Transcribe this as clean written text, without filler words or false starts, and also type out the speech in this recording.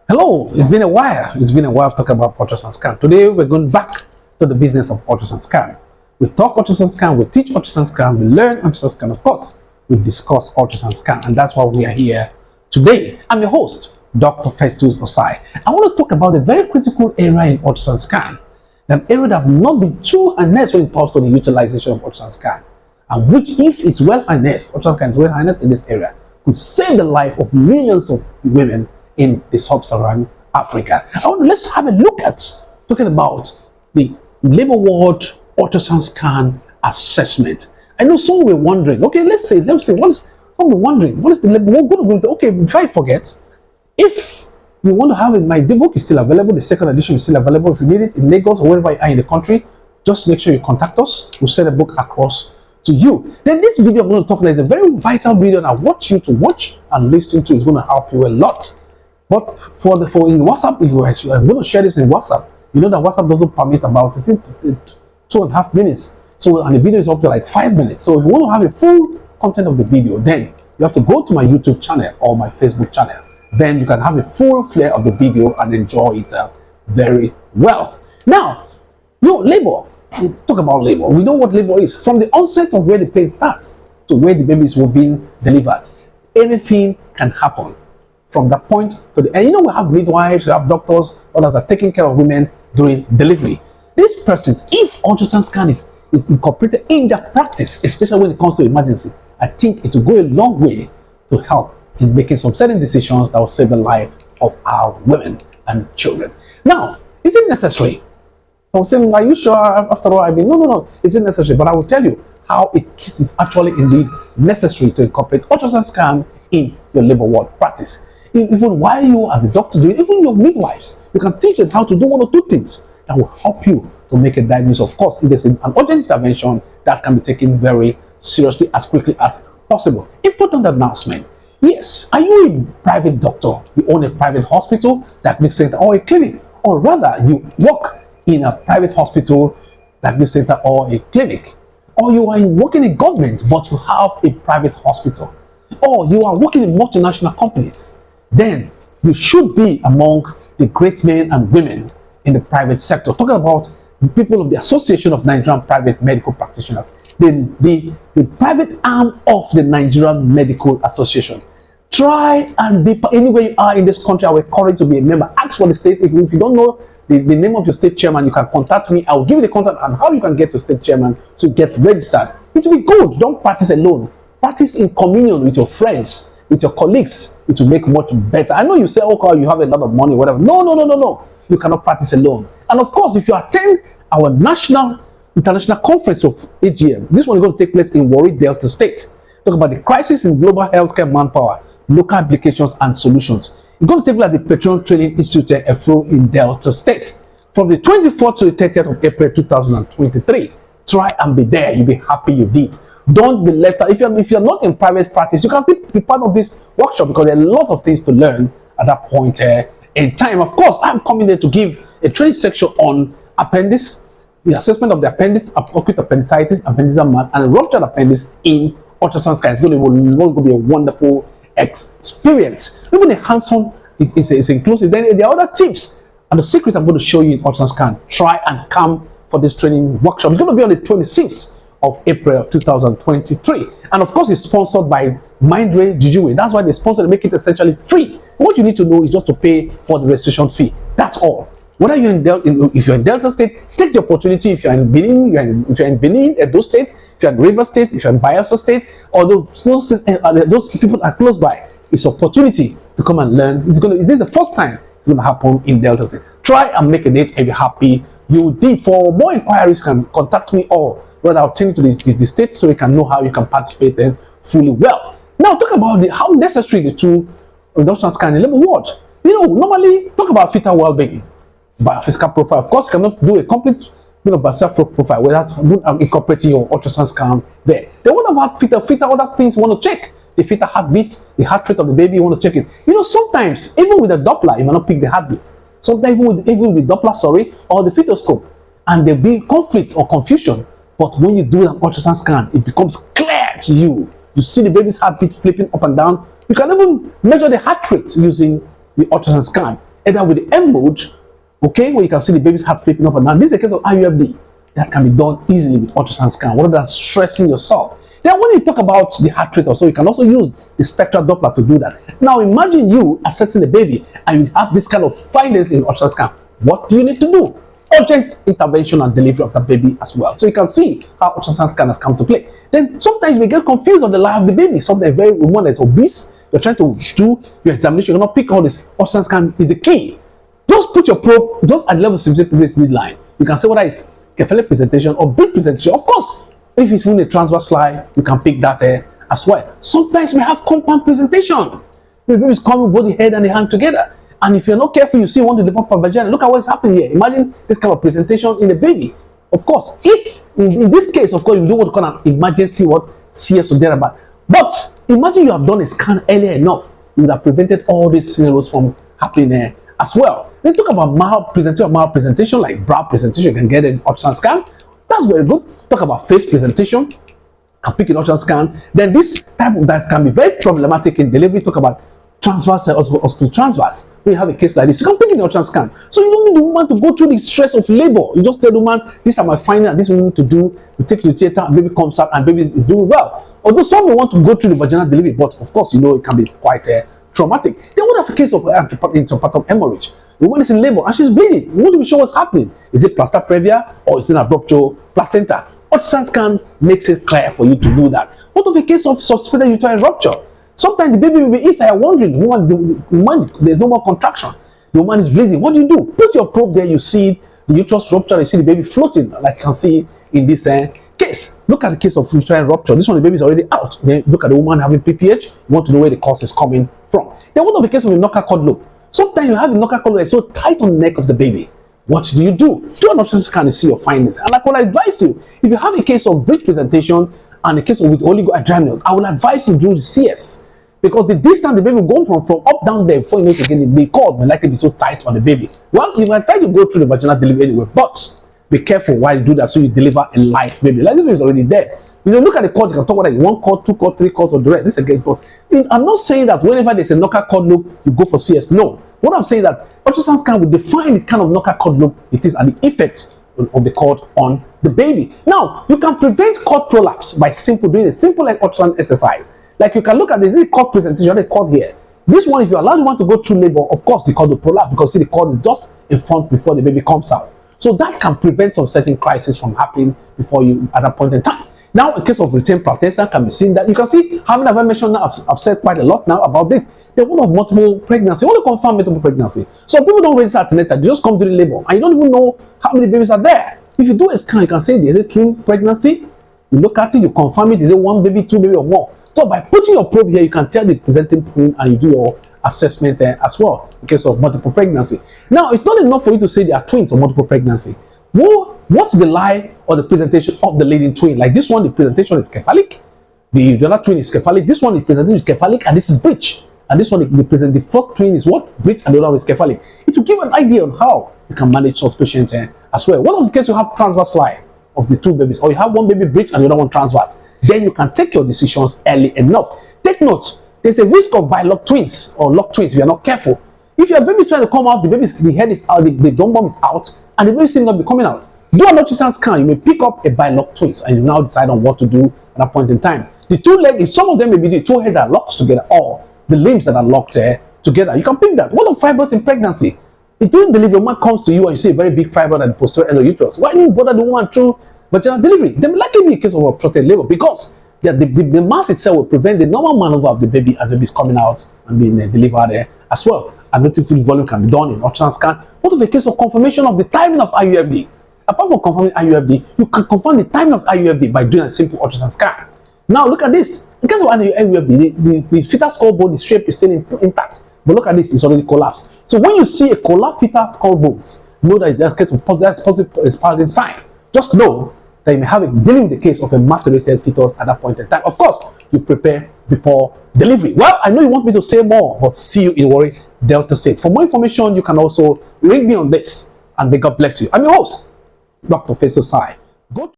Hello, it's been a while. It's been a while talking about ultrasound scan. Today we're going back to the business of ultrasound scan. We talk ultrasound scan, we teach ultrasound scan, we learn ultrasound scan, of course. We discuss ultrasound scan, and that's why we are here today. I'm your host, Dr. Festus Osai. I want to talk about a very critical area in ultrasound scan, an area that have not been too harnessed when it comes to the utilization of ultrasound scan, and which, if it's well harnessed, ultrasound scan is well harnessed in this area, could save the life of millions of women in the sub-Saharan Africa. Let's have a look at talking about the Labour Ward Ultrasound Scan assessment. I know some were wondering, okay, let's say, some were wondering, what is the Labour Ward? Okay, before I forget, if you want to have it, my book is still available, the second edition is still available. If you need it in Lagos or wherever you are in the country, just make sure you contact us. We'll send a book across to you. Then this video I'm going to talk about is a very vital video, and I want you to watch and listen to. It's going to help you a lot. But for in WhatsApp, if you actually, I'm going to share this in WhatsApp. You know that WhatsApp doesn't permit about 2.5 minutes. So, and the video is up to like 5 minutes. So if you want to have a full content of the video, then you have to go to my YouTube channel or my Facebook channel. Then you can have a full flare of the video and enjoy it very well. Now, labor. We talk about labor. We know what labor is. From the onset of where the pain starts to where the babies were being delivered, anything can happen. From that point to the end, we have midwives, we have doctors, others are taking care of women during delivery. These persons, if ultrasound scan is incorporated in their practice, especially when it comes to emergency, I think it will go a long way to help in making some certain decisions that will save the life of our women and children. Now, is it necessary? So I'm saying, are you sure? After all, no, is it necessary? But I will tell you how it is actually indeed necessary to incorporate ultrasound scan in your labor ward practice. Even while you as a doctor do it, even your midwives, you can teach them how to do one or two things that will help you to make a diagnosis. Of course, if there's an urgent intervention, that can be taken very seriously as quickly as possible. Important announcement. Yes, are you a private doctor? You own a private hospital, diagnostic center, or a clinic? Or rather, you work in a private hospital, diagnostic center, or a clinic? Or you are working in government, but you have a private hospital? Or you are working in multinational companies? Then you should be among the great men and women in the private sector. Talking about the people of the Association of Nigerian Private Medical Practitioners, the private arm of the Nigerian Medical Association. Try and be, anywhere you are in this country, I will encourage you to be a member. Ask for the state. If you don't know the name of your state chairman, you can contact me. I will give you the contact and how you can get your state chairman to get registered. It will be good. Don't practice alone. Practice in communion with your friends, with your colleagues. It will make much better. I know you say, okay, you have a lot of money, whatever. No. You cannot practice alone. And of course, if you attend our national international conference of AGM, this one is going to take place in Warri, Delta State. Talk about the crisis in global healthcare manpower, local applications and solutions. It's going to take place at the Petroleum Training Institute Efro in Delta State from the 24th to the 30th of April 2023. Try and be there. You'll be happy you did. Don't be left out. If you're not in private practice, you can still be part of this workshop because there are a lot of things to learn at that point in time. Of course, I'm coming there to give a training section on appendix, the assessment of the appendix, acute appendicitis, appendicitis mass, and ruptured appendix in ultrasound scan. It's going to be a wonderful experience. Even the hands-on is inclusive. Then there are other tips and the secrets I'm going to show you in ultrasound scan. Try and come for this training workshop. It's going to be on the 26th of April of 2023, and of course it's sponsored by Mindray Jujuwe. That's why they sponsor to make it essentially free. What you need to know is just to pay for the registration fee. That's all. Whether you're if you're in Delta State, take the opportunity. If you're in Benin, if you're in Benin, Edo State, if you're in River State, if you're in Bayelsa State, or those people are close by, it's opportunity to come and learn. This is the first time it's going to happen in Delta State. Try and make a date and be happy you did. For more inquiries, you can contact me or rather I'll send you to the state so you can know how you can participate in fully well. Now talk about how necessary the two ultrasound scan in Labour Ward. Normally talk about fetal well-being, biophysical profile. Of course, you cannot do a complete biophysical profile without incorporating your ultrasound scan there. Then what about fetal other things you want to check? The fetal heartbeat, the heart rate of the baby, you want to check it. Sometimes even with a Doppler, you might not pick the heartbeat. Sometimes even with Doppler, or the fetoscope, and there'll be conflict or confusion. But when you do an ultrasound scan, it becomes clear to you. You see the baby's heartbeat flipping up and down. You can even measure the heart rate using the ultrasound scan. either with the M mode, okay, where you can see the baby's heart flipping up and down. This is a case of IUFD that can be done easily with ultrasound scan, rather than stressing yourself. Then when you talk about the heart rate also, you can also use the spectral Doppler to do that. Now imagine you assessing the baby and you have this kind of findings in ultrasound scan. What do you need to do? Urgent intervention and delivery of the baby as well. So you can see how ultrasound scan has come to play. Then sometimes we get confused on the life of the baby. Sometimes very woman that's obese, you're trying to do your examination, you're not pick all this. Ultrasound scan is the key. Just put your probe just at the level of previous midline. You can say whether it's cephalic presentation or big presentation. Of course, if it's in a transverse slide, you can pick that as well. Sometimes we have compound presentation. The baby is coming both the head and the hand together. And if you're not careful, you see one to develop a vagina. Look at what's happening here. Imagine this kind of presentation in the baby. Of course, if in this case, of course, you don't want to call an emergency CS or thereabout. But imagine you have done a scan earlier enough, you would have prevented all these scenarios from happening as well. Then talk about malpresentation, like brow presentation, you can get an ultrasound scan. That's very good. Talk about face presentation, can pick an ultrasound scan. Then this type of that can be very problematic in delivery. Talk about transverse, hospital transverse. When you have a case like this, you can pick in the ultrasound scan. So you don't need the woman to go through the stress of labor. You just tell the woman, these are my findings, this is what we need to do. You take it to the theater, and baby comes out, and baby is doing well. Although some may want to go through the vaginal delivery, but of course, you know, it can be quite traumatic. Then what if a case of intrapartum hemorrhage? The woman is in labor and she's bleeding. You want to be sure what's happening. Is it plaster previa or is it an abruptio placenta? Ultrasound scan makes it clear for you to do that. What of a case of suspended uterine rupture? Sometimes the baby will be inside, you're wondering, the woman, there's no more contraction. The woman is bleeding. What do? Put your probe there, you see the uterus rupture, you see the baby floating, like you can see in this case. Look at the case of uterine rupture. This one, the baby is already out. Then look at the woman having PPH. You want to know where the cause is coming from. Then what of the case of a knocker cord loop? Sometimes you have a knocker cord loop so tight on the neck of the baby. What do? Do an ultrasound scan to see your findings. And I would advise you, if you have a case of bridge presentation and a case of with oligoadrenals, I will advise you to do the CS. Because the distance the baby will go from up down there before you know to get the cord will likely be so tight on the baby. Well, you might try to go through the vaginal delivery anyway, but be careful while you do that so you deliver a live baby. Like this baby is already dead. You know, look at the cord, you can talk about it, 1 cord, 2 cord, 3 cords, or the rest. This is again, but I'm not saying that whenever there's a knocker cord loop, you go for CS. No. What I'm saying that ultrasound scan will define the kind of knocker cord loop it is and the effect of the cord on the baby. Now, you can prevent cord prolapse by doing a simple like ultrasound exercise. Like you can look at this cord presentation, the cord here. This one, if you allow the one to go through labor, of course the cord will prolapse because see the cord is just in front before the baby comes out. So that can prevent some certain crisis from happening before you at that point in time. Now, in case of retained placenta, can be seen that you can see how many have I mentioned now. I've said quite a lot now about this. The one of multiple pregnancy. I want to confirm multiple pregnancy. So people don't register antenatal, they just come to the labor and you don't even know how many babies are there. If you do a scan, you can say there's a twin pregnancy. You look at it, you confirm it, is it 1 baby, 2 baby, or more. So by putting your probe here, you can tell the presenting twin and you do your assessment as well in case of multiple pregnancy. Now, it's not enough for you to say they are twins or multiple pregnancy. What's the lie or the presentation of the leading twin? Like this one, the presentation is cephalic. The other twin is cephalic. This one, the presentation is cephalic, and this is breech. And this one, the first twin is what? Breech, and the other one is cephalic. It will give an idea on how you can manage such patients as well. One of the cases you have transverse lie of the 2 babies, or you have 1 baby breech and the other one transverse. Then you can take your decisions early enough. Take note, there's a risk of bilock twins or lock twins if you're not careful. If your baby is trying to come out, the head is out, the dome bomb is out, and the baby seems not be coming out. Do an ultrasound scan, you may pick up a bilock twins and you now decide on what to do at that point in time. The 2 legs, some of them may be the 2 heads that are locked together or the limbs that are locked together. You can pick that. What of fibroids in pregnancy? If during delivery, a man comes to you and you see a very big fibroid at the posterior end of the uterus, why do you bother the woman through vaginal delivery? There may likely be a case of obstructed labor because the mass itself will prevent the normal maneuver of the baby as the baby is coming out and being delivered as well. And noticeable volume can be done in ultrasound scan. What of a case of confirmation of the timing of IUFD? Apart from confirming IUFD, you can confirm the timing of IUFD by doing a simple ultrasound scan. Now look at this. In case of IUFD, the fetal skull bone, the shape is still intact. But look at this, it's already collapsed. So when you see a collapsed fetal skull bones, know that it's a case of positive sign. Just know that you may have dealing with the case of a macerated fetus at that point in time. Of course, you prepare before delivery. Well, I know you want me to say more, but see you in Warri Delta State. For more information, you can also ring me on this, and may God bless you. I'm your host, Dr. Faisal Sai. Go